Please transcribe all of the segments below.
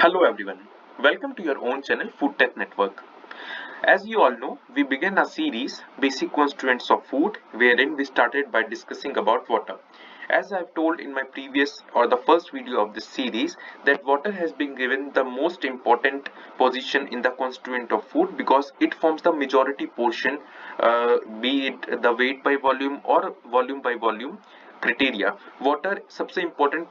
Hello everyone, welcome to your own channel Food Tech Network. As you all know, we began a series Basic Constituents of Food wherein we started by discussing about water. As I've told in my previous or the first video of this series that water has been given the most important position in the constituent of food because it forms the majority portion, be it the weight by volume or volume by volume criteria water सबसे important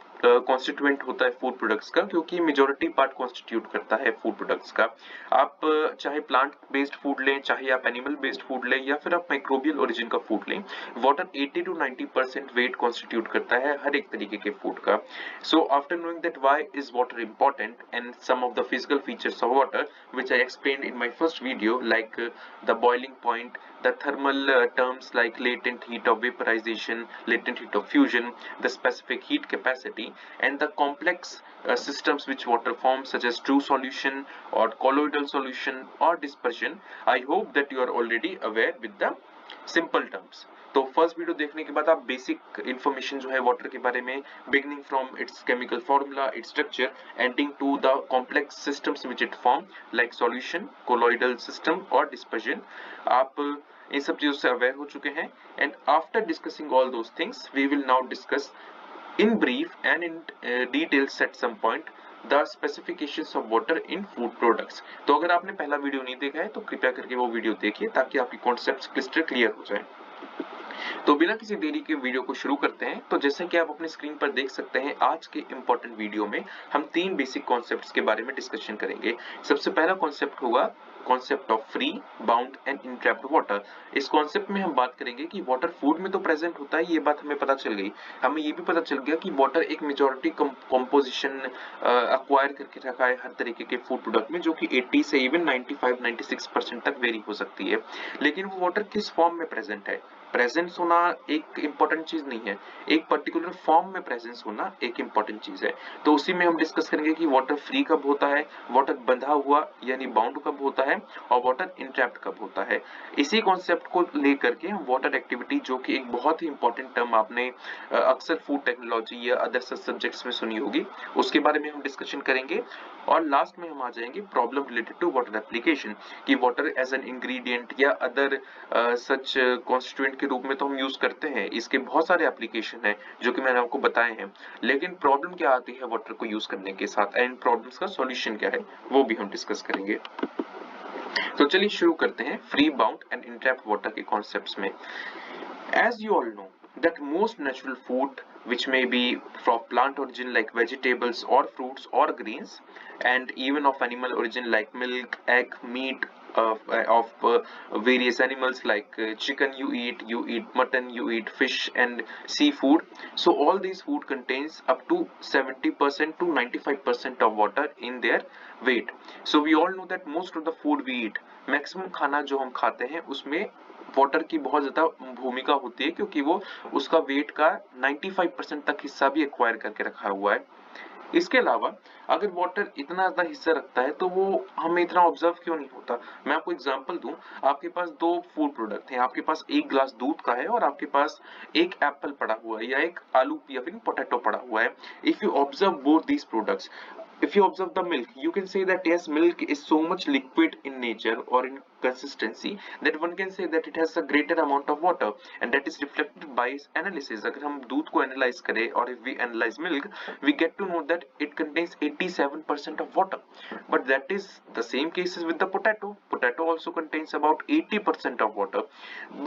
constituent होता है food products का क्योंकि majority part constitute करता है food products का। आप चाहे प्लांट बेस्ड फूड लें, चाहे आप एनिमल बेस्ड फूड लें या फिर आप माइक्रोबियल ओरिजिन का फूड लें, वाटर 80 to 90% वेट कॉन्स्टिट्यूट करता है हर एक तरीके के फूड का। So after knowing that why is water important and some of the physical features of water which I explained in my first video like the boiling point, the thermal terms like latent heat of vaporization, latent heat of fusion, the specific heat capacity and the complex systems which water forms such as true solution or colloidal solution or dispersion. I hope that you are already aware with the simple terms. तो first video देखने के बाद आप basic information जो है water के बारे में beginning from its chemical formula, its structure, ending to the complex systems which it form like solution, colloidal system और डिस्पर्जन, आप इन सब चीजों से अवेयर हो चुके हैं। And after discussing all those things we will now discuss in brief and in details at some point the specifications of water in food products। तो अगर आपने पहला वीडियो नहीं देखा है तो कृपया करके वो वीडियो देखिए ताकि आपकी कॉन्सेप्ट्स क्लिस्टर क्लियर हो जाए। तो बिना किसी देरी के वीडियो को शुरू करते हैं। तो जैसे कि आप अपनी स्क्रीन पर देख सकते हैं, आज के इंपॉर्टेंट वीडियो में हम तीन बेसिक कॉन्सेप्ट्स के बारे में डिस्कशन करेंगे। सबसे पहला कॉन्सेप्ट होगा concept of free, bound and entrapped water. इस कॉन्सेप्ट में हम बात करेंगे कि वाटर फूड में तो प्रेजेंट होता है, ये बात हमें पता चल गई। हमें ये भी पता चल गया कि वाटर एक मेजॉरिटी कंपोजिशन अक्वायर करके रखा है हर तरीके के फूड प्रोडक्ट में, जो कि 80 से इवन 95-96% तक वेरी हो सकती है। लेकिन वो वाटर किस फॉर्म में प्रेजेंट है, प्रेजेंस होना एक इंपॉर्टेंट चीज नहीं है, एक पर्टिकुलर फॉर्म में प्रेजेंस होना एक इंपॉर्टेंट चीज है। तो उसी में हम डिस्कस करेंगे कि वाटर फ्री कब होता है, वाटर बंधा हुआ यानी बाउंड कब होता है और वाटर इंट्रैप्ड कब होता है। इसी कॉन्सेप्ट को लेकर के हम वाटर एक्टिविटी, जो कि एक बहुत ही इंपॉर्टेंट टर्म आपने अक्सर फूड टेक्नोलॉजी या अदर सब्जेक्ट्स में सुनी होगी, उसके बारे में हम डिस्कशन करेंगे। और लास्ट में हम आ जाएंगे problem related to water application, कि वाटर एज एन इंग्रेडिएंट या अदर सच कॉन्स्टिट्यूएंट के रूप में तो हम यूज करते हैं, इसके बहुत सारे एप्लीकेशन हैं जो कि मैंने आपको बताए हैं। लेकिन प्रॉब्लम क्या आती है वाटर को यूज करने के साथ एंड प्रॉब्लम्स का सॉल्यूशन क्या है वो भी हम डिस्कस करेंगे। तो चलिए शुरू करते हैं free, bound and entrapped water के कॉन्सेप्ट्स में। As you all know that most natural food which may be from plant origin like vegetables or fruits or greens and even of animal origin like milk, egg, meat of various animals like chicken you eat mutton, you eat fish and seafood. So all these food contains up to 70% to 95% of water in their weight. So we all know that most of the food we eat, maximum खाना जो हम खाते हैं उसमें water की बहुत ज्यादा भूमिका होती है, क्योंकि वो उसका वेट का 95% तक हिस्सा भी एक्वायर करके रखा हुआ है। इसके अलावा अगर वाटर इतना ज्यादा हिस्सा रखता है तो वो हमें इतना ऑब्जर्व क्यों नहीं होता। मैं आपको एग्जांपल दूं, आपके पास दो फूड प्रोडक्ट हैं, आपके पास एक ग्लास दूध का है और आपके पास एक एप्पल पड़ा हुआ है या एक आलू या फिर पोटैटो पड़ा हुआ है। If you observe both these products, if you observe the milk, you can say that yes, milk is so much liquid in nature or in consistency that one can say that it has a greater amount of water and that is reflected by analysis। अगर हम दूध को analyse करें और if we analyze milk, we get to know that it contains 87% of water, but that is the same cases with the potato। potato also contains about 80% of water,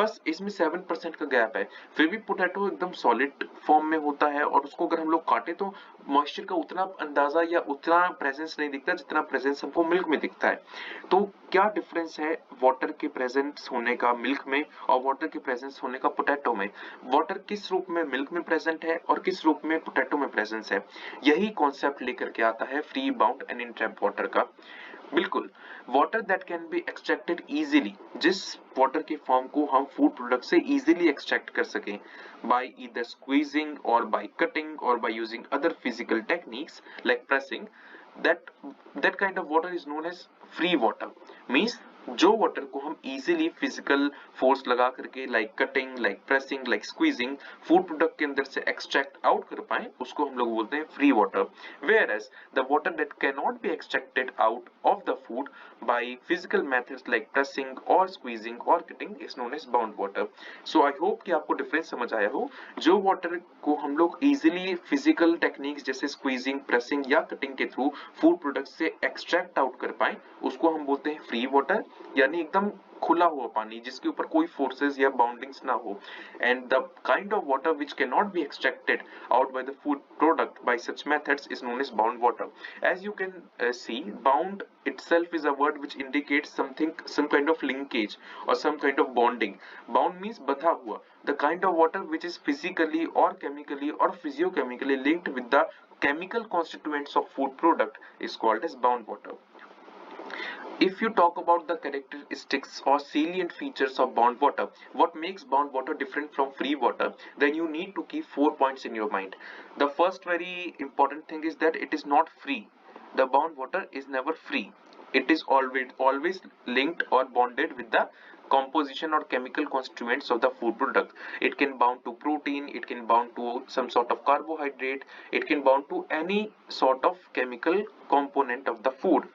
बस इसमें 7% का gap है। फिर भी पोटैटो एकदम solid form में होता है और उसको अगर हम लोग काटे तो मॉइस्चर का उतना अंदाजा या उतना प्रेजेंस नहीं दिखता जितना प्रेजेंस हमको मिल्क में दिखता है। तो क्या डिफरेंस है वाटर के प्रेजेंस होने का मिल्क में और वाटर के प्रेजेंस होने का पोटैटो में। वाटर किस रूप में मिल्क में प्रेजेंट है और किस रूप में पोटैटो में प्रेजेंस है, यही कॉन्सेप्ट लेकर के आता है free, bound and entrapped water का। बिल्कुल, water that can be extracted easily, जिस वाटर के फॉर्म को हम फूड प्रोडक्ट से इजीली एक्सट्रैक्ट कर सकें by either squeezing or by cutting or by using other physical techniques like pressing, that kind of water is known as free water। means जो water को हम easily physical force लगा करके like cutting, like pressing, like squeezing food product के अंदर से extract out कर पाए, उसको हम लोग बोलते हैं free water. Whereas the water that can not be extracted out of the food by physical methods like pressing और स्क्वीजिंग और cutting is known as bound water. So I hope कि आपको डिफरेंस समझ आया हो। जो water को हम लोग इजीली फिजिकल टेक्निक्स जैसे स्क्वीजिंग, प्रेसिंग या कटिंग के थ्रू फूड प्रोडक्ट से एक्सट्रैक्ट आउट कर पाए, उसको हम बोलते हैं फ्री वाटर, यानी एकदम खुला हुआ पानी जिसके ऊपर कोई फोर्सेस या बाउंडिंग्स ना हो। And the kind of water which cannot be extracted out by the food product by such methods is known as bound water. As you can see, bound itself is a word which indicates something, some kind of linkage or some kind of bonding. Bound means बंधा हुआ. The kind of water which is physically or chemically or physiochemically linked with the chemical constituents of food product is called as bound water. If you talk about the characteristics or salient features of bound water, what makes bound water different from free water, then you need to keep 4 points in your mind. The first very important thing is that it is not free. The bound water is never free. It is always linked or bonded with the composition or chemical constituents of the food product. It can bound to protein, it can bound to some sort of carbohydrate, it can bound to any sort of chemical component of the food.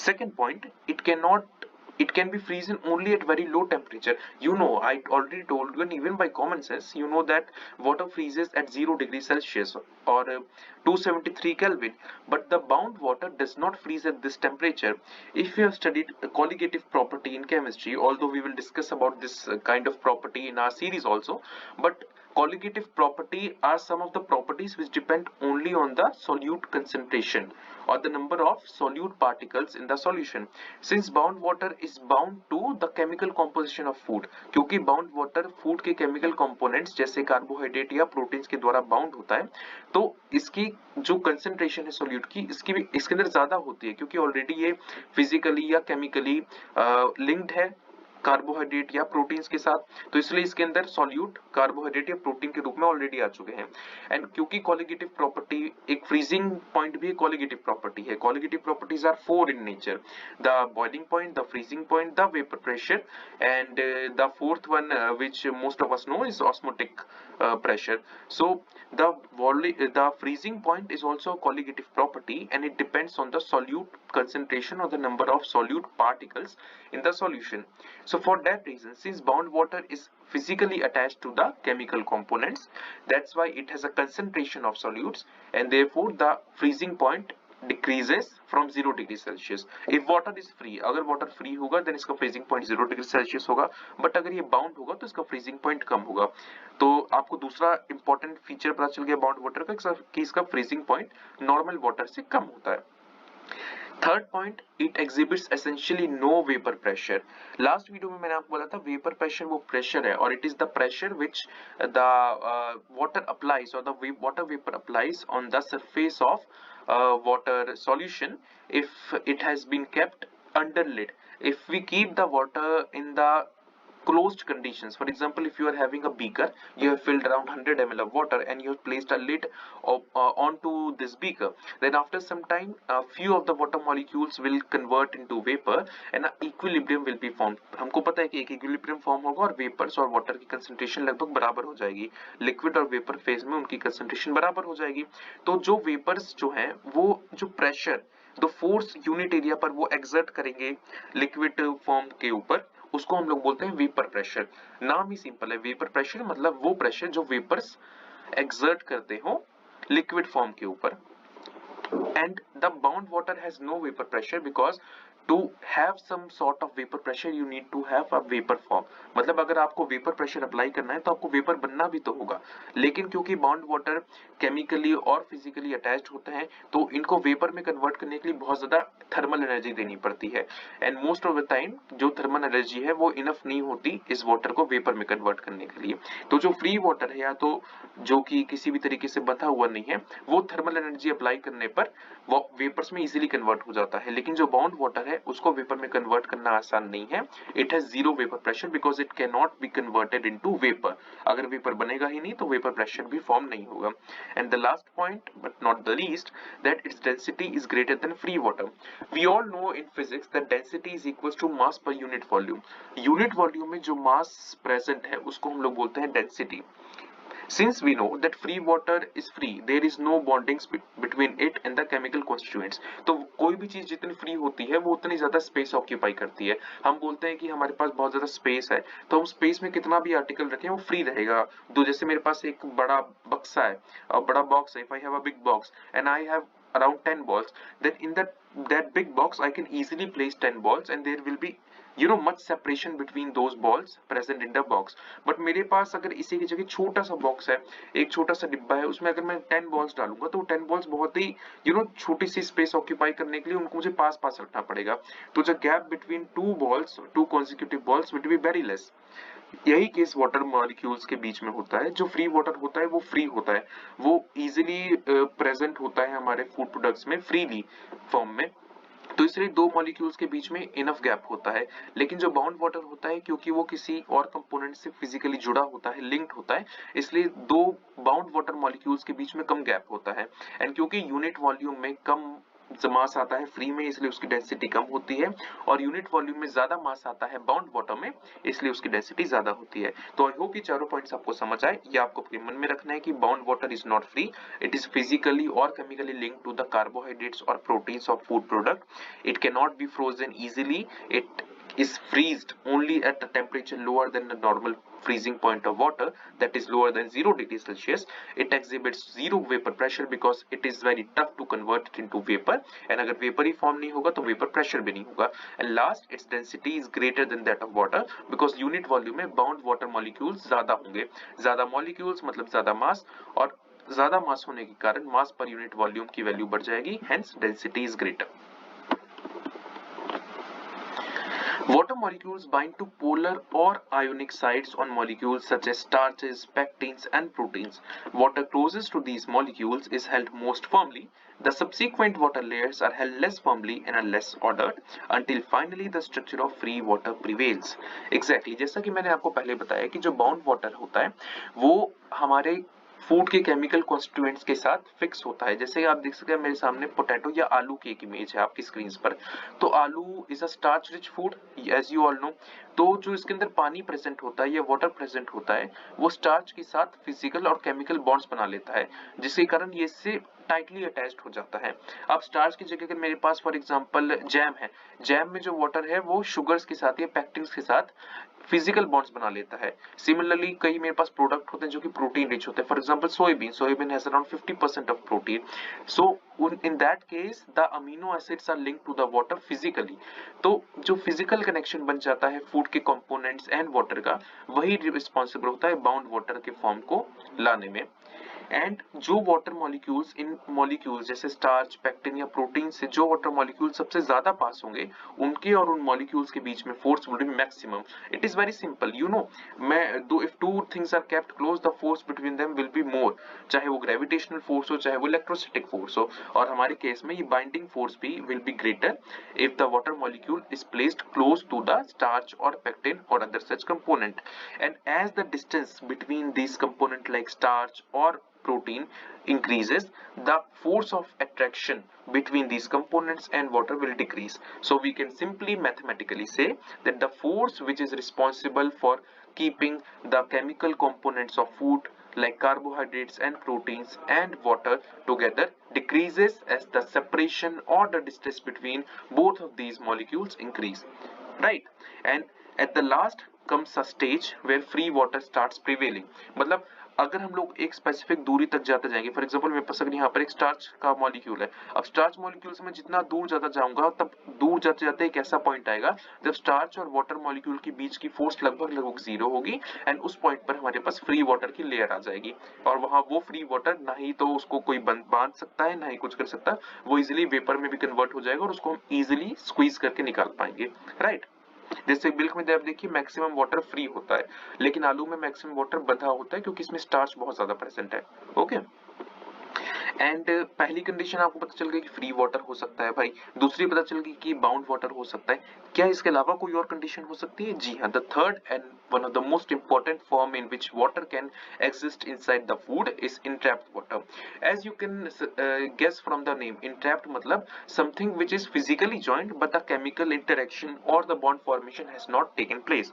Second point, it can be frozen only at very low temperature. You know, I already told you, and even by common sense, you know that water freezes at 0 degrees Celsius or 273 Kelvin, but the bound water does not freeze at this temperature. If you have studied a colligative property in chemistry, although we will discuss about this kind of property in our series also, but colligative property are some of the properties which depend only on the solute concentration or the number of solute particles in the solution. Since bound water is bound to the chemical composition of food, क्योंकि bound water food के chemical components जैसे carbohydrate या proteins के द्वारा bound होता है, तो इसकी जो कंसेंट्रेशन है सोल्यूट की, इसकी भी इसके अंदर ज्यादा होती है क्योंकि ऑलरेडी ये फिजिकली या केमिकली लिंक्ड है कार्बोहाइड्रेट या प्रोटीन्स के साथ, तो इसलिए इसके अंदर सॉल्यूट कार्बोहाइड्रेट या प्रोटीन के रूप में ऑलरेडी आ चुके हैं। एंड क्योंकि कॉलिगेटिव प्रॉपर्टी एक फ्रीजिंग पॉइंट भी कॉलिगेटिव प्रॉपर्टी है, colligative properties are 4 in nature, the boiling point, the freezing point, the vapour pressure and the fourth one which most of us know is osmotic pressure. So the freezing point is also a colligative property and it depends on the solute concentration or the number of solute particles in the solution. So for that reason, since bound water is physically attached to the chemical components, that's why it has a concentration of solutes and therefore the freezing point decreases from 0 degree Celsius. If water is free, अगर water free होगा then इसका freezing point 0 degree Celsius होगा, but अगर ये bound होगा तो इसका freezing point कम होगा। तो आपको दूसरा important feature पता चल गया bound water का कि इसका freezing point normal water से कम होता है। Third point, it exhibits essentially no vapour pressure. Last video में मैंने आपको बोला था वेपर प्रेशर वो प्रेशर है और it is the pressure which the water applies और the water vapour applies on the surface of water solution if it has been kept under lid. If we keep the water in the closed conditions, for example, if you are having a beaker, you have filled around 100 ml of water and you have placed a lid onto this beaker, then after some time a few of the water molecules will convert into vapor and an equilibrium will be formed. हमको पता है कि एक equilibrium form होगा और vapors और water की concentration लगभग बराबर हो जाएगी, liquid और vapor phase में उनकी concentration बराबर हो जाएगी। तो जो vapors जो हैं वो जो pressure, जो फोर्स यूनिट एरिया पर वो एक्सर्ट करेंगे लिक्विड फॉर्म के ऊपर, उसको हम लोग बोलते हैं वेपर प्रेशर। नाम ही सिंपल है, वेपर प्रेशर मतलब वो प्रेशर जो वेपर्स एक्सर्ट करते हो लिक्विड फॉर्म के ऊपर। And the bound water has no vapour pressure because to have some sort of vapour pressure you need to have a vapour form. मतलब अगर आपको वेपर प्रेशर अप्लाई करना है तो आपको वेपर बनना भी तो होगा, लेकिन क्योंकि बाउंड वाटर केमिकली और फिजिकली अटैच्ड होते हैं तो इनको वेपर में कन्वर्ट करने के लिए बहुत ज्यादा थर्मल एनर्जी देनी पड़ती है and most of the time जो थर्मल एनर्जी है वो इनफ नहीं होती इस वाटर को वेपर में कन्वर्ट करने के लिए। तो जो फ्री वाटर है या तो जो कि किसी भी तरीके से बंधा हुआ नहीं है वो थर्मल एनर्जी अप्लाई करने पर वो वेपर्स में इजीली कन्वर्ट हो जाता है, लेकिन जो बाउंड वाटर है उसको वेपर में कन्वर्ट करना आसान नहीं है। It has zero vapour pressure because it can not be converted into vapour. अगर वेपर बनेगा ही नहीं तो वेपर प्रेशर भी फॉर्म नहीं होगा। And the last point but not the least, that its density is greater than free water. We all know in physics that density is equal to mass per unit volume. Unit volume में जो मास present है उसको हम लोग बोलते हैं density. Since we know that free water is free, there is no bonding between it and the chemical constituents. तो कोई भी चीज जितनी फ्री होती है वो उतनी ज्यादा स्पेस ऑक्यूपाई करती है। हम बोलते हैं कि हमारे पास बहुत ज्यादा स्पेस है, तो हम स्पेस में कितना भी आर्टिकल रखें वो फ्री रहेगा। तो जैसे मेरे पास एक बड़ा बक्सा है और बड़ा बॉक्स है, if I have a big box and I have around 10 balls, then in that big box I can easily place 10 balls and there will be much separation between those balls present in the box. but मेरे पास अगर इसी की जगह छोटा सा box है, एक छोटा सा डिब्बा है, उसमें अगर मैं 10 बॉल्स डालूंगा तो 10 बॉल्स बहुत ही छोटी सी स्पेस ऑक्यूपाई करने के लिए उनको मुझे पास पास रखना पड़ेगा। तो the gap between two consecutive balls will be very less. यही केस वाटर मॉलिक्यूल्स के बीच में होता है। जो फ्री वाटर होता है वो फ्री होता है, वो इजिली प्रेजेंट होता है हमारे फूड प्रोडक्ट्स में फ्रीली फॉर्म में। तो इसलिए दो मॉलिक्यूल्स के बीच में इनफ गैप होता है। लेकिन जो बाउंड वाटर होता है, क्योंकि वो किसी और कंपोनेंट से फिजिकली जुड़ा होता है, लिंक्ड होता है, इसलिए दो बाउंड वाटर मॉलिक्यूल्स के बीच में कम गैप होता है। एंड क्योंकि यूनिट वॉल्यूम में कम मास आता है फ्री में, इसलिए उसकी डेंसिटी कम होती है, और यूनिट वॉल्यूम में ज्यादा मास आता है बाउंड वाटर में, इसलिए उसकी डेंसिटी ज्यादा होती है। तो आई होप ये चारों पॉइंट्स आपको समझ आए। ये आपको अपने मन में रखना है कि bound water is not free, it is physically और chemically linked to the carbohydrates or proteins of food product. It cannot be frozen easily. It is freezed only at a temperature lower than the normal freezing point of water, that is lower than 0 degrees Celsius. It exhibits zero vapor pressure because it is very tough to convert it into vapor. And अगर vapor ही form नहीं होगा तो vapor pressure भी नहीं होगा. And last, its density is greater than that of water because unit volume में bound water molecules ज्यादा होंगे. ज्यादा molecules मतलब ज्यादा mass, और ज्यादा मास होने के कारण मास पर यूनिट वॉल्यूम की वैल्यू बढ़ जाएगी, hence density is greater. Water molecules bind to polar or ionic sites on molecules such as starches, pectins, and proteins. Water closest to these molecules is held most firmly. The subsequent water layers are held less firmly and are less ordered until finally the structure of free water prevails. Exactly, जैसा कि मैंने आपको पहले बताया कि जो bound water होता है वो हमारे फूड के केमिकल कॉन्स्टिट्यूएंट्स के साथ फिक्स होता है। जैसे आप देख सकते हैं मेरे सामने पोटैटो या आलू की एक इमेज है आपकी स्क्रीन पर। तो aloo is a starch rich food as you all know. तो जो इसके अंदर पानी प्रेजेंट होता है या वाटर प्रेजेंट होता है वो स्टार्च के साथ फिजिकल और केमिकल बॉन्ड्स बना लेता है, जिसके कारण ये इससे टाइटली अटैच्ड हो जाता है। अब स्टार्च की जगह अगर मेरे पास फॉर एग्जांपल जैम है, जैम में जो वाटर है वो शुगर्स के साथ या पैक्टिन्स के साथ फिजिकल बॉन्ड्स बना लेता है। सिमिलरली कई मेरे पास प्रोडक्ट होते हैं जो कि प्रोटीन रिच होते हैं, for example soybean has around 50% of protein. So in that case the amino acids are linked to the water physically. तो जो फिजिकल कनेक्शन बन जाता है फूड के कंपोनेंट्स एंड वाटर का, वही रिस्पॉन्सिबल होता है बाउंड वाटर के फॉर्म को लाने में। एंड जो वाटर मॉलिक्यूल्स इन मॉलिक्यूल्स जैसे स्टार्च, पैक्टिन या प्रोटीन से जो वाटर मॉलिक्यूल सबसे ज्यादा पास होंगे, उनके और उन मॉलिक्यूल्स के बीच में force will be maximum. It is very simple, मैं दो if two things are kept close the force between them will be more, चाहे वो ग्रेविटेशनल फोर्स हो चाहे वो इलेक्ट्रोस्टैटिक फोर्स हो। और हमारे केस में ये बाइंडिंग फोर्स भी will be greater if the water molecule is placed close to the starch or pectin or other such component. And as the distance between these component like starch or protein increases, the force of attraction between these components and water will decrease. So we can simply mathematically say that the force which is responsible for keeping the chemical components of food like carbohydrates and proteins and water together decreases as the separation or the distance between both of these molecules increase, right? And at the last comes a stage where free water starts prevailing. मतलब अगर हम लोग एक specific दूरी तक जाते जाएंगे, for example मेरे पास अगर यहाँ पर एक स्टार्च का मॉलिक्यूल है, अब स्टार्च मॉलिक्यूल से मैं जितना दूर जाता जाऊंगा तब दूर जाते जाते एक ऐसा पॉइंट आएगा जब स्टार्च और वाटर मॉलिक्यूल के बीच की फोर्स लगभग जीरो होगी, एंड उस पॉइंट पर हमारे पास फ्री वाटर की लेयर आ जाएगी। और वहां वो फ्री वाटर ना ही तो उसको कोई बांध सकता है ना ही कुछ कर सकता, वो इजिली वेपर में भी कन्वर्ट हो जाएगा और उसको हम इजिली स्क्वीज करके निकाल पाएंगे, राइट? जैसे मिल्क में आप देखिए मैक्सिमम वाटर फ्री होता है, लेकिन आलू में मैक्सिमम वाटर बंधा होता है क्योंकि इसमें स्टार्च बहुत ज्यादा प्रेजेंट है। ओके, एंड पहली कंडीशन आपको पता चल गई कि फ्री वाटर हो सकता है भाई, दूसरी पता चल गई कि बाउंड वाटर हो सकता है। क्या इसके अलावा कोई और कंडीशन हो सकती है? जी हाँ, the third and one of the most important form in which water can exist inside the food is entrapped water. As you can guess from the name, entrapped मतलब something which is physically joined but the chemical interaction or the bond formation has not taken place.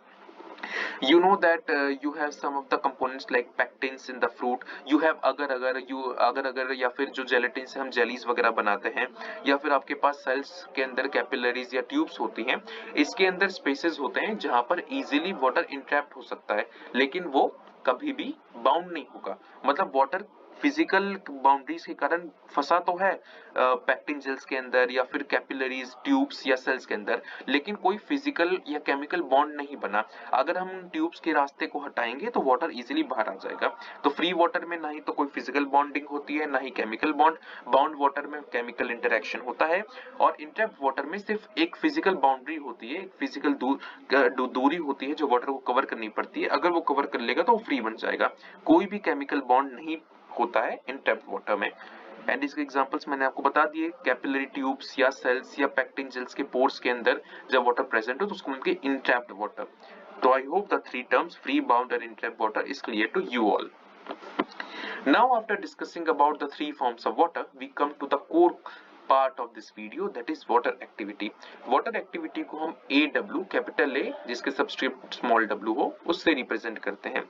You know that you have some of the components like pectins in the fruit, you have अगर या फिर जो gelatin से हम jellies वगैरह बनाते हैं, या फिर आपके पास सेल्स के अंदर कैपिलरीज या ट्यूब्स होती हैं, इसके अंदर स्पेसेस होते हैं जहां पर इजीली वाटर इंट्रैप्ट हो सकता है, लेकिन वो कभी भी बाउंड नहीं होगा। मतलब वाटर फिजिकल बाउंड्रीज के कारण फंसा तो है पैक्टिन जेल्स के अंदर या फिर कैपिलरीज ट्यूब्स या सेल्स के अंदर, लेकिन कोई फिजिकल या केमिकल बॉन्ड नहीं बना। अगर हम ट्यूब्स के रास्ते को हटाएंगे तो वाटर इजीली बाहर आ जाएगा। तो फ्री वाटर में ना ही तो कोई फिजिकल बॉन्डिंग होती है, ना ही केमिकल बॉन्ड। बाउंड वाटर में केमिकल इंटरेक्शन होता है, और इंट्रैप्ड वाटर में सिर्फ एक फिजिकल बाउंड्री होती है, एक फिजिकल दूरी होती है जो वाटर को कवर करनी पड़ती है। अगर वो कवर कर लेगा तो वो फ्री बन जाएगा, कोई भी केमिकल बॉन्ड नहीं होता है इंट्रैप्ड वाटर में। एंड इसके एग्जांपल्स मैंने आपको बता दिए, कैपिलरी ट्यूब्स या सेल्स या पैक्टिन जेल्स के पोर्स के अंदर जब वाटर प्रेजेंट हो तो उसको मिलके इंट्रैप्ड वाटर। तो I hope the three terms free, bound and entrapped water is clear to you all. Now after discussing about the three forms of water, we come to the core part of this video, that is water activity. Water activity को हम AW capital A जिसके subscript small w हो उससे represent करते हैं।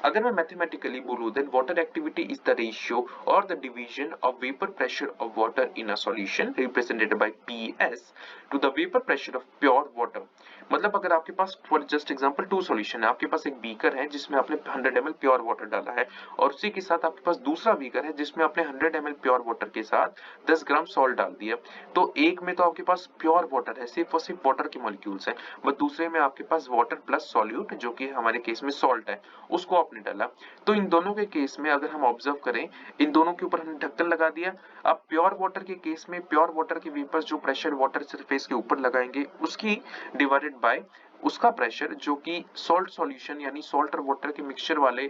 अगर मैं mathematically बोलूं then water activity is the ratio or the division of vapor pressure of water in a solution represented by PS to the vapor pressure of pure water. मतलब अगर आपके पास for just example two solution है, आपके पास एक beaker है जिसमें आपने 100 ml प्योर वाटर डाला है, और उसी के साथ आपके पास दूसरा बीकर है जिसमें आपने 100 ml प्योर वाटर के साथ 10 ग्राम सॉल्ट डाल दिया। तो एक में तो आपके पास प्योर वाटर है, सिर्फ और सिर्फ वाटर के मॉलिक्यूल्स हैं, बट दूसरे में आपके पास वाटर प्लस सॉल्यूट जो कि हमारे केस में सॉल्ट है, उसको आपने डाला। तो इन दोनों के केस में अगर हम ऑब्जर्व करें, इन दोनों के ऊपर हमने ढक्कन लगा दिया। अब प्योर वाटर के केस में प्योर वाटर के वेपर्स जो प्रेशर वाटर सरफेस के ऊपर लगाएंगे उसकी डिवाइडेड बाय उसका प्रेशर जो कि सॉल्ट सॉल्यूशन यानी सॉल्ट और वाटर के मिक्सचर वाले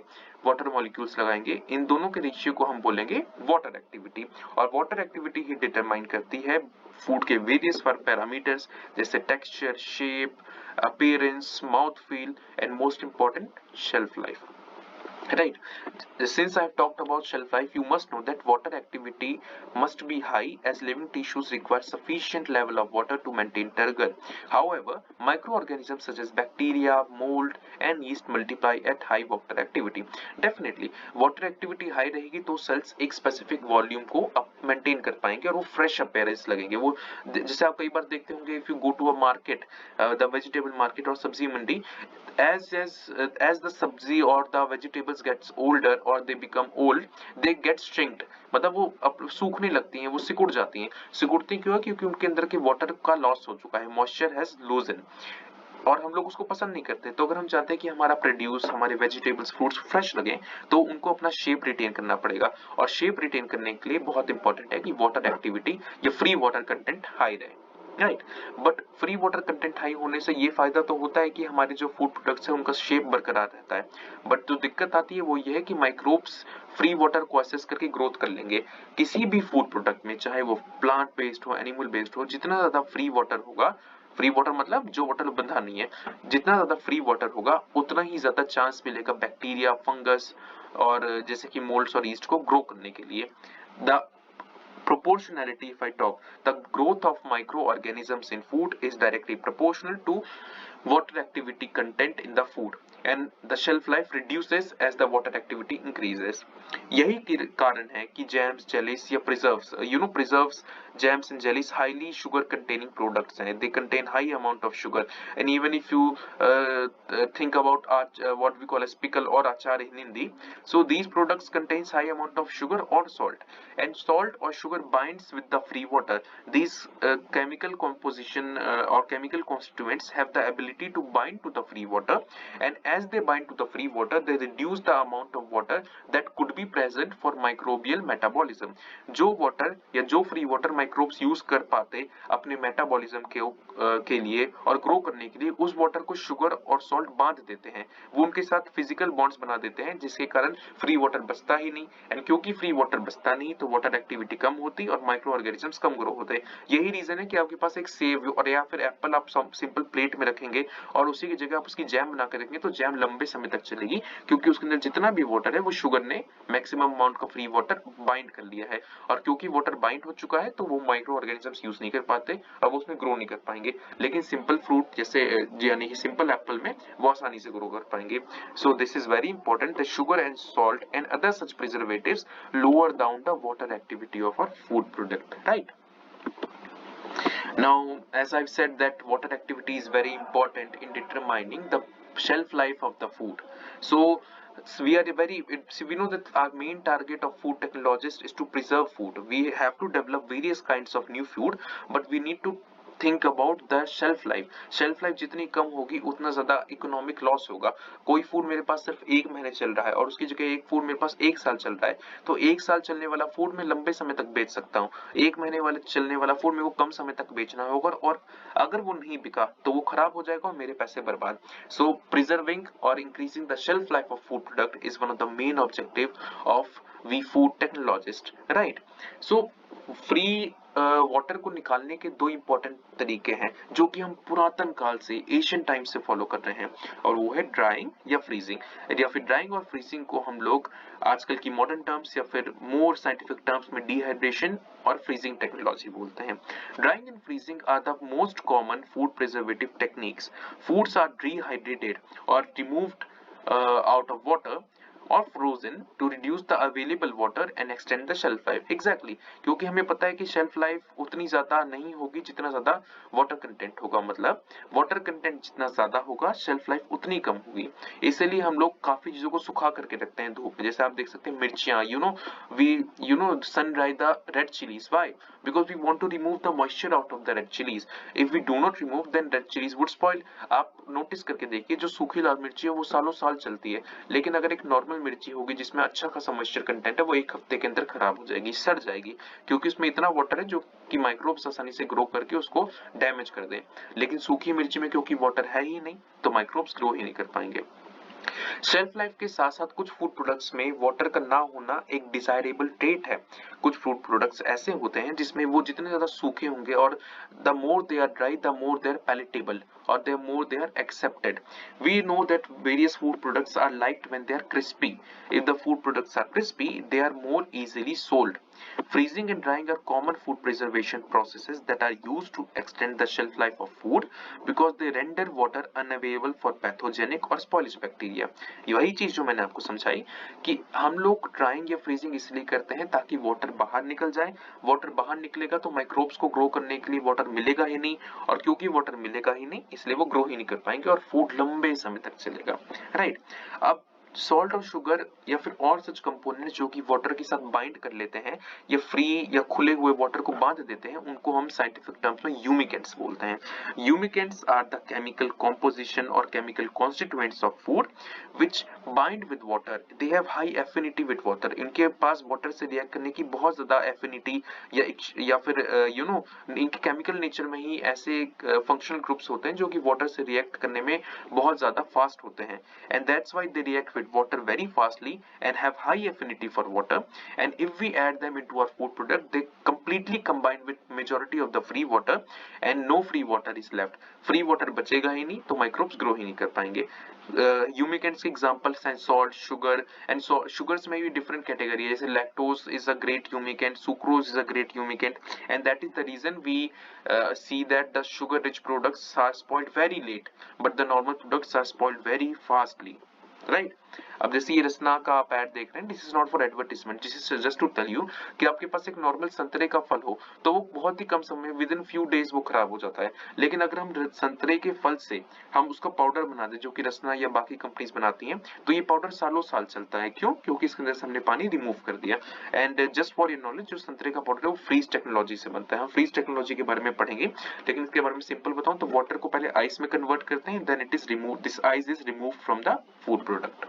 वाटर मॉलिक्यूल्स लगाएंगे, इन दोनों के रेशियो को हम बोलेंगे वाटर एक्टिविटी। और वाटर एक्टिविटी ही डिटरमाइन करती है फूड के वेरियस पैरामीटर्स जैसे texture, shape, appearance, mouth feel and most important shelf life. Right. Since I have talked about shelf life, you must know that water activity must be high as living tissues require sufficient level of water to maintain turgor. However, microorganisms such as bacteria, mold, and yeast multiply at high water activity. Definitely, water activity high रहेगी तो cells एक specific volume को maintain कर पाएंगे और वो fresh appearance लगेंगे। वो जैसे आप कई बार देखते होंगे, if you go to a market, the vegetable market और सब्जी मंडी, as the sabzi or the vegetables gets older or they become old, they get shrinked, मतलब वो अब सूखने लगती हैं, वो सिकुड़ जाती हैं। सिकुड़ती क्यों है? क्योंकि उनके अंदर के वाटर का लॉस हो चुका है, मॉइस्चर हैज लूजन, और हम लोग उसको पसंद नहीं करते। तो अगर हम चाहते हैं कि हमारा प्रोड्यूस, हमारे वेजिटेबल्स, फ्रूट्स फ्रेश लगे, तो उनको अपना शेप रिटेन करना पड़ेगा, और शेप रिटेन करने के लिए बहुत इंपॉर्टेंट है कि वाटर एक्टिविटी या फ्री वाटर कंटेंट हाई रहे। Right, but free water content high होने से ये फायदा तो होता है कि हमारे जो फूड प्रोडक्ट्स हैं उनका शेप बरकरार रहता है, बट जो दिक्कत आती है वो ये है कि माइक्रोब्स फ्री वाटर को असेस करके ग्रोथ कर लेंगे। किसी भी फूड प्रोडक्ट में, चाहे वो प्लांट बेस्ड हो, एनिमल बेस्ड हो, जितना ज्यादा फ्री वाटर होगा, फ्री वाटर मतलब जो वाटर बंधा नहीं है, जितना ज्यादा फ्री वाटर होगा उतना ही ज्यादा चांस मिलेगा बैक्टीरिया, फंगस और जैसे कि मोल्ड्स और ईस्ट को ग्रो करने के लिए। The proportionality, if I talk, the growth of microorganisms in food is directly proportional to water activity content in the food, and the shelf life reduces as the water activity increases. यही कारण है कि jams, jellies या preserves, preserves, jams and jellies highly sugar containing products हैं, they contain high amount of sugar, and even if you think about what we call as pickle or achar in Hindi, so these products contains high amount of sugar or salt, and salt or sugar binds with the free water. These chemical composition or chemical constituents have the ability to bind to the free water and as they bind to the free water they reduce the amount of water that could be present for microbial metabolism. जो water या जो free water microbes use कर पाते अपने metabolism के लिए और grow करने के लिए, उस वाटर को शुगर और सॉल्ट बांध देते हैं, वो उनके साथ फिजिकल बॉन्ड्स बना देते हैं, जिसके कारण फ्री वाटर बचता ही नहीं। एंड क्योंकि फ्री वाटर बचता नहीं तो वाटर एक्टिविटी कम होती और माइक्रो ऑर्गेनिजम्स कम ग्रो होते। यही रीजन है कि आपके पास एक सेब और या फिर एप्पल आप सिंपल प्लेट में रखेंगे और उसी की जगह आप उसकी जैम बना कर रखेंगे तो जैम लंबे समय तक चलेगी, क्योंकि उसके अंदर जितना भी वाटर है वो शुगर ने मैक्सिमम अमाउंट का फ्री वाटर बाइंड कर लिया है, और क्योंकि वाटर बाइंड हो चुका है तो वो माइक्रो ऑर्गेनिजम्स यूज नहीं कर पाते और वो उसमें ग्रो नहीं कर पाएंगे। लेकिन सिंपल फ्रूट जैसे यानी कि सिंपल एप्पल में वो आसानी से ग्रो कर पाएंगे। So this is very important that sugar and salt and other such preservatives lower down the water activity of our food product, right? Now, as I've said that water activity is very important in determining the shelf life of the food. So we are we know that our main target of food technologists is to preserve food. We have to develop various kinds of new food, but we need to think about the shelf life. Shelf life जितनी कम होगी उतना ज्यादा economic loss होगा। कोई food मेरे पास सिर्फ 1 महीने चल रहा है और उसकी जगह एक फूड मेरे पास 1 साल चल रहा है, तो 1 साल चलने वाला फूड मैं लंबे समय तक बेच सकता हूँ। 1 महीने वाले चलने वाला फूड मेरे को कम समय तक बेचना होगा, और अगर वो नहीं बिका तो वो खराब हो जाएगा और मेरे पैसे बर्बाद। सो प्रिजर्विंग और increasing the shelf life of food product is one of the main objective of we food technologist, right? So free water को निकालने के 2 इंपॉर्टेंट तरीके हैं जो कि हम पुरातन काल से एशियन टाइम से फॉलो कर रहे हैं, और वो है ड्राइंग या फ्रीजिंग। या फिर ड्राइंग और फ्रीजिंग को हम लोग आजकल की मॉडर्न टर्म्स या फिर मोर साइंटिफिक टर्म्स में डिहाइड्रेशन और फ्रीजिंग टेक्नोलॉजी बोलते हैं। Drying and freezing are the most common food preservative techniques. Foods are dehydrated और removed out of water or frozen to reduce the available water and extend the shelf life. Exactly, क्योंकि हमें पता है कि shelf life उतनी ज्यादा नहीं होगी जितना ज्यादा वाटर कंटेंट होगा, मतलब वाटर कंटेंट जितना ज्यादा होगा शेल्फ लाइफ उतनी कम होगी। इसलिए हम लोग काफी चीजों को सुखा करके रखते हैं धूप में। जैसे आप देख सकते हैं मिर्चियां, we sun dry the red chilies. Why? Because we want to remove the moisture out of the red chilies. If we do not remove, then red chilies would spoil. आप नोटिस करके देखिए, जो सूखी लाल मिर्ची है वो सालों साल चलती है, लेकिन अगर एक नॉर्मल मिर्ची होगी जिसमें अच्छा खासा मॉइस्चर कंटेंट है, वो 1 हफ्ते के अंदर खराब हो जाएगी, सड़ जाएगी, क्योंकि उसमें इतना वाटर है जो कि माइक्रोब्स आसानी से ग्रो करके उसको डैमेज कर दे। लेकिन सूखी मिर्ची में क्योंकि वाटर है ही नहीं तो माइक्रोब्स ग्रो ही नहीं कर पाएंगे। शेल्फ लाइफ के साथ साथ कुछ फूड प्रोडक्ट्स में वाटर का ना होना एक डिजायरेबल ट्रेट है। कुछ फूड प्रोडक्ट्स ऐसे होते हैं जिसमें वो जितने ज्यादा सूखे होंगे और the more they are dry the more they are palatable और the more they are accepted. We know that various food products are liked when they are crispy. If the food products are crispy, they are more easily sold. Freezing and drying are common food preservation processes that are used to extend the shelf life of food because they render water unavailable for pathogenic or spoilage bacteria. यही चीज जो मैंने आपको समझाई कि हम लोग drawing या फ्रीजिंग इसलिए करते हैं ताकि वाटर बाहर निकल जाए। वाटर बाहर निकलेगा तो माइक्रोब्स को ग्रो करने के लिए वाटर मिलेगा ही नहीं, और क्योंकि वाटर मिलेगा ही नहीं इसलिए वो ग्रो ही नहीं कर पाएंगे और फूड लंबे समय तक चलेगा, राइट? अब सॉल्ट और शुगर या फिर और सच कंपोनेंट्स जो कि वाटर के साथ बाइंड कर लेते हैं या फ्री या खुले हुए वाटर को बांध देते हैं, उनको हम साइंटिफिक टर्म्स में ह्यूमिकेंट्स बोलते हैं। ह्यूमिकेंट्स आर द केमिकल कॉम्पोजिशन और chemical constituents of food which bind with water. They have high affinity with water. इनके पास वाटर से रिएक्ट करने की बहुत ज्यादा एफिनिटी या फिर इनके केमिकल नेचर में ही ऐसे फंक्शनल ग्रुप्स होते हैं जो कि वाटर से रिएक्ट करने में बहुत ज्यादा फास्ट होते हैं, and that's why they react with water very fastly and have high affinity for water. And if we add them into our food product, they completely combine with majority of the free water and no free water is left. Free water बचेगा ही नहीं तो microbes grow ही नहीं कर पाएंगे। Humectants के examples हैं salt, sugar, and so sugars में भी different category है, जैसे lactose is a great humectant, sucrose is a great humectant, and that is the reason we see that the sugar rich products are spoiled very late, but the normal products are spoiled very fastly, right? अब जैसे ये रसना का आप add देख रहे हैं, this is not for advertisement, this is just to tell you कि आपके पास एक नॉर्मल संतरे का फल हो तो वो बहुत ही कम समय, विद इन फ्यू डेज वो खराब हो जाता है। लेकिन अगर हम संतरे के फल से हम उसका पाउडर बना दे, जो कि रसना या बाकी कंपनीज बनाती हैं, तो ये पाउडर सालों साल चलता है। क्यों? क्योंकि इसके अंदर से हमने पानी रिमूव कर दिया। And just for your knowledge, जो संतरे का पाउडर है वो फ्रीज टेक्नोलॉजी से बनता है। हम फ्रीज टेक्नोलॉजी के बारे में पढ़ेंगे, लेकिन इसके बारे में सिंपल बताऊं तो वाटर को पहले आइस में कन्वर्ट करते हैं, then it is remove, this ice is remove from the food product.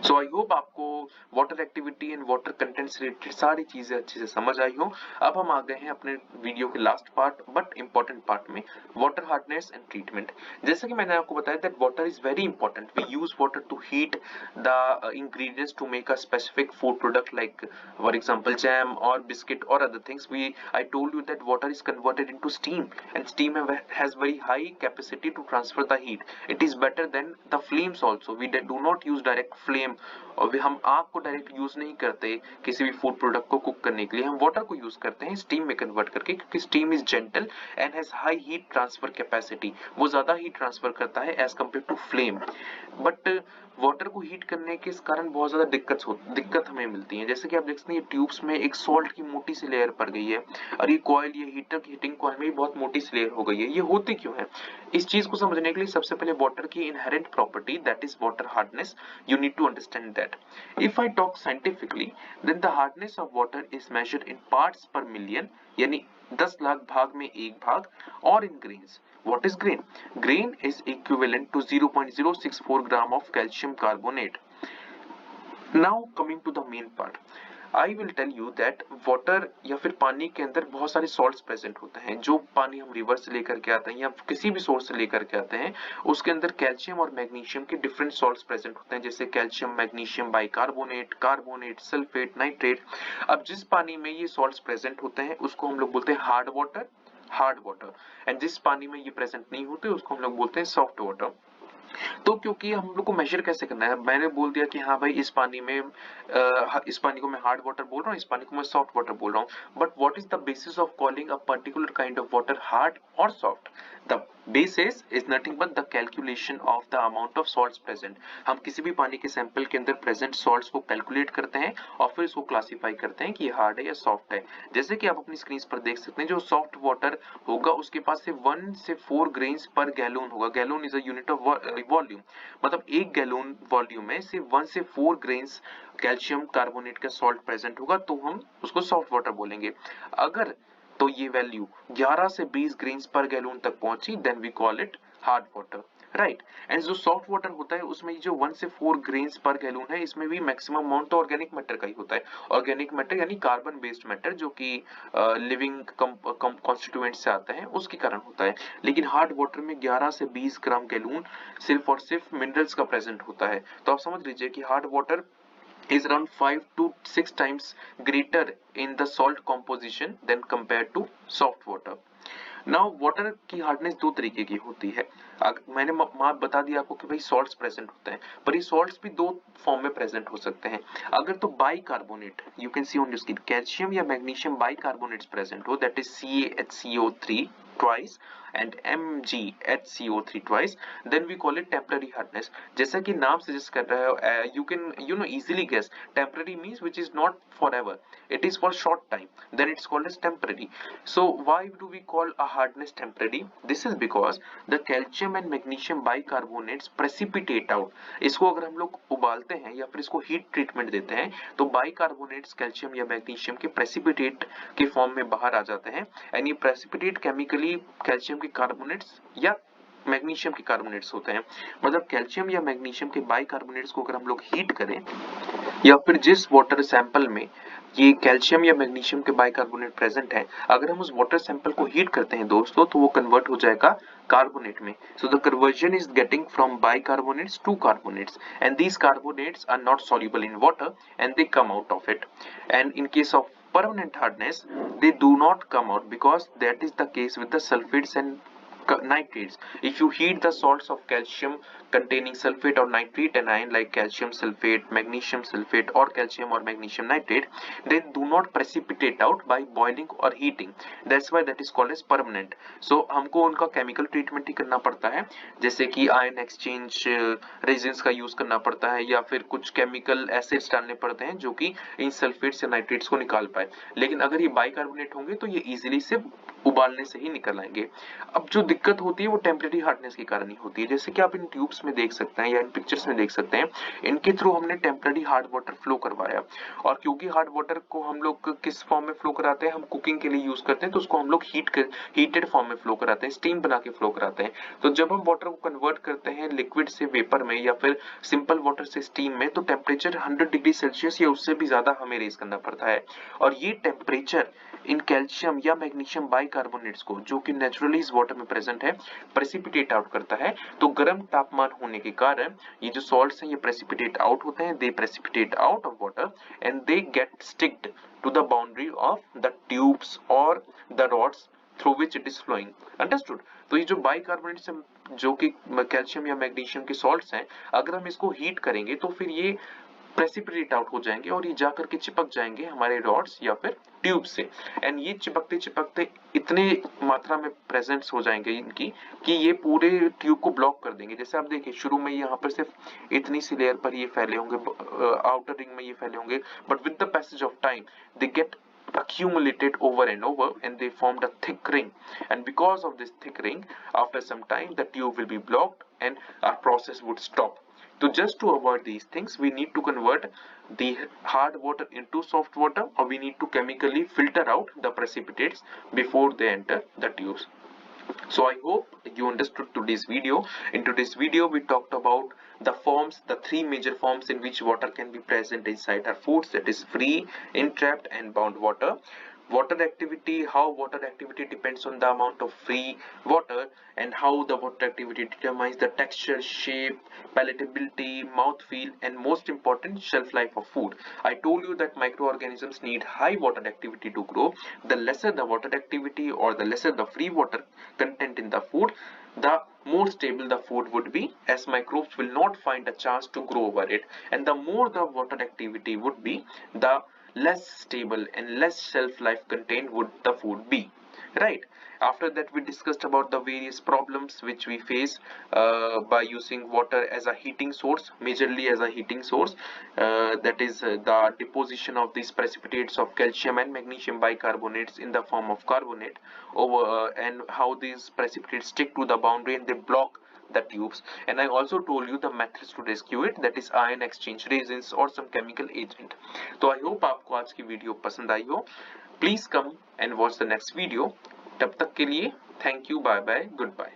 So I hope आपको water activity and water content से रिलेटेड सारी चीजें अच्छे से समझ आई हो। अब हम आ गए हैं अपने वीडियो के last part but important part में, वाटर हार्डनेस एंड ट्रीटमेंट। जैसे कि मैंने आपको बताया that water is very important, we use water to heat the ingredients to make a specific food product like for example jam और biscuit और other things. We I told you that water is converted into steam, and steam has very high capacity to transfer the heat. It is better than the flames also. We do not use direct flame, और हम आग को direct use नहीं करते किसी भी food product को cook करने के लिए, हम वाटर को यूज करते हैं स्टीम में कन्वर्ट करके, क्योंकि steam is gentle and has high heat transfer capacity, वो ज्यादा हीट ट्रांसफर करता है as compare to flame. But water को हीट करने के कारण बहुत ज्यादा दिक्कत हमें मिलती है। जैसे कि आप देख सकते हैं ये ट्यूब्स में एक सॉल्ट की मोटी सी लेयर पड़ गई है, और ये कॉइल, ये हीटर की हीटिंग कॉइल में भी बहुत मोटी सी लेयर हो गई है। ये होती क्यों है? इस चीज को समझने के लिए सबसे पहले वाटर की inherent property, that is water hardness, you need to understand that. If I talk scientifically, then the hardness of water is measured in parts per million, यानी 10 लाख भाग में एक भाग, और in grains. What is grain? Grain is equivalent to 0.064 gram of calcium carbonate. Now coming to the main part, I will tell you that water या फिर पानी के अंदर बहुत सारे सॉल्ट्स प्रेजेंट होते हैं। जो पानी हम रिवर से लेकर के आते हैं या किसी भी सोर्स से लेकर के आते हैं, उसके अंदर कैल्शियम और मैग्नीशियम के डिफरेंट सॉल्ट्स प्रेजेंट होते हैं, जैसे calcium, magnesium, bicarbonate, carbonate, sulphate, nitrate. अब जिस पानी में ये सॉल्ट्स प्रेजेंट होते हैं उसको हम लोग बोलते हैं हार्ड वाटर, एंड जिस पानी में ये प्रेजेंट नहीं होते उसको हम लोग बोलते हैं सॉफ्ट वाटर। तो क्योंकि हम लोग को मेजर कैसे करना है, मैंने बोल दिया कि हाँ भाई इस पानी में इस पानी को मैं हार्ड वाटर बोल रहा हूँ, इस पानी को मैं सॉफ्ट वाटर बोल रहा हूँ, but what is the basis of calling a particular kind of water hard और soft? The basis is nothing but the calculation of the amount of salts present. हम किसी भी पानी के सैंपल के अंदर प्रेजेंट सॉल्ट्स को कैलकुलेट करते हैं और फिर इसको क्लासिफाई करते हैं कि ये हार्ड है या सॉफ्ट है। जैसे कि आप अपनी स्क्रीन पर देख सकते हैं, जो सॉफ्ट वाटर होगा उसके पास से 1 से 4 ग्रेन्स पर गैलोन होगा। Gallon is a unit of volume, मतलब एक गैलोन वॉल्यूम में से 1 से 4 ग्रेन्स कैल्शियम कार्बोनेट का सॉल्ट प्रेजेंट होगा, तो हम उसको सॉफ्ट वाटर बोलेंगे। अगर तो ये वैल्यू 11 से 20 ग्रेन्स पर गैलोन तक पहुंची, then we call it hard water, right. And जो सॉफ्ट वाटर होता है उसमें जो 1 से 4 ग्रेन्स पर गैलोन है, इसमें भी मैक्सिमम अमाउंट तो ऑर्गेनिक मैटर का ही होता है। ऑर्गेनिक मैटर यानी कार्बन बेस्ड मैटर, जो कि लिविंग कॉन्स्टिट्यूएंट से आता है, उसके कारण होता है। लेकिन हार्ड वाटर में 11 से 20 ग्राम गैलोन सिर्फ और सिर्फ मिनरल्स का प्रेजेंट होता है। तो आप समझ लीजिए कि hard water is around 5 to 6 times greater in the salt composition than compared to soft water. Now water की हार्डनेस दो तरीके की होती है। मैंने बता दिया आपको कि भाई सॉल्ट्स प्रेजेंट होते हैं, पर ये सॉल्ट्स भी दो फॉर्म में प्रेजेंट हो सकते हैं। अगर तो bicarbonate, you can see on your screen, calcium या मैग्नीशियम बाइकार्बोनेट्स प्रेजेंट हो, that is CaHCO3 twice and MgHCO3 twice, then we call it temporary hardness. जैसा कि नाम सजेस्ट कर रहा है, you can easily guess, temporary means which is not forever, it is for short time, then it's called as temporary. So why do we call a hardness temporary? This is because the calcium and magnesium bicarbonates precipitate out. इसको अगर हम लोग उबालते हैं या फिर इसको heat treatment देते हैं, तो बाइकार्बोनेट्स कैल्शियम या मैग्नीशियम के प्रेसिपिटेट के फॉर्म में बाहर आ जाते हैं, एंड ये प्रेसिपिटेट केमिकली कैल्शियम के कार्बोनेट्स या मैग्नीशियम के कार्बोनेट्स होते हैं। मतलब कैल्शियम या मैग्नीशियम के बाइकार्बोनेट्स को अगर हम लोग हीट करें, या फिर जिस वाटर सैंपल में ये कैल्शियम या मैग्नीशियम के बाइकार्बोनेट प्रेजेंट है, अगर हम उस वाटर सैंपल को हीट करते हैं दोस्तों, तो वो कन्वर्ट हो जाएगा कार्बोनेट में। So the conversion is getting from bicarbonates to carbonates, and these carbonates are not soluble in water and they come out of it. And in case of permanent hardness, they do not come out, because that is the case with the sulfates and nitrates. If you heat the salts of calcium containing sulfate or nitrate anion like calcium sulfate, magnesium sulfate or calcium or magnesium nitrate, they do not precipitate out by boiling or heating. That's why that is called as permanent. So हमको उनका chemical treatment ही करना पड़ता है, जैसे कि ion exchange resins का use करना पड़ता है या फिर कुछ केमिकल एसिड्स डालने पड़ते हैं जो कि इन सल्फेट्स या नाइट्रेट्स को निकाल पाए। लेकिन अगर ये बाइकार्बोनेट होंगे तो ये इजीली से उबालने से ही निकल आएंगे। अब जो दिक्कत होती है वो टेम्परेरी हार्डनेस के कारण ही होती है, जैसे कि आप इन ट्यूब्स में देख सकते हैं या इन पिक्चर्स में देख सकते हैं, इनके थ्रू हमने टेम्परेरी हार्ड वाटर फ्लो करवाया। और क्योंकि हार्ड वाटर को हम लोग किस फॉर्म में फ्लो कराते हैं, हम कुकिंग के लिए यूज करते हैं, तो उसको हम लोग हीटेड फॉर्म में फ्लो कराते हैं, स्टीम बना के फ्लो कराते हैं। तो जब हम वाटर को कन्वर्ट करते हैं लिक्विड से वेपर में या फिर सिंपल वाटर से स्टीम में, तो टेम्परेचर 100 डिग्री सेल्सियस या उससे भी ज्यादा हमें रेज करना पड़ता है। और ये टेम्परेचर इन कैल्शियम या मैग्नीशियम बाइकार्बोनेट्स को, जो कि नेचुरली इस वाटर में प्रेजेंट है, प्रेसिपिटेट आउट करता है। तो गर्म तापमान होने के कारण ये जो सॉल्ट्स हैं ये प्रेसिपिटेट आउट होते हैं, they precipitate out of water and they get sticked to the boundary of the tubes और the rods through which it is flowing. Understood? तो ये जो बाइकार्बोनेट्स जो कि कैल्शियम या मैग्नीशियम के सॉल्ट्स हैं, अगर हम इसको हीट करेंगे तो फिर ये प्रेसिपिटेट आउट हो जाएंगे और ये जाकर के चिपक जाएंगे हमारे रॉड्स या फिर ट्यूब से। एंड ये चिपकते चिपकते इतने मात्रा में प्रेजेंस हो जाएंगे इनकी कि ये पूरे ट्यूब को ब्लॉक कर देंगे। जैसे आप देखिए शुरू में यहाँ पर सिर्फ इतनी सी लेयर पर ये फैले होंगे, आउटर रिंग में ये फैले होंगे, but with the passage of time they get accumulated over and over and they formed a thick ring, and because of this thick ring after some time the tube will be blocked and our process would stop. So just to avoid these things we need to convert the hard water into soft water, or we need to chemically filter out the precipitates before they enter the tubes. So I hope you understood today's video. In today's video we talked about the forms, the three major forms in which water can be present inside our foods, that is free, entrapped and bound water. Water activity, how water activity depends on the amount of free water, and how the water activity determines the texture, shape, palatability, mouthfeel and most important shelf life of food. I told you that microorganisms need high water activity to grow. The lesser the water activity or the lesser the free water content in the food, the more stable the food would be, as microbes will not find a chance to grow over it. And the more the water activity would be, the less stable and less shelf life contained would the food be, right? After that we discussed about the various problems which we face by using water as a heating source, majorly as a heating source, that is the deposition of these precipitates of calcium and magnesium bicarbonates in the form of carbonate over, and how these precipitates stick to the boundary and they block the tubes. And I also told you the methods to rescue it, that is ion exchange resins or some chemical agent. तो I hope आपको आज की video पसंद आई हो। Please come and watch the next video. तब तक के लिए thank you, bye bye, good bye.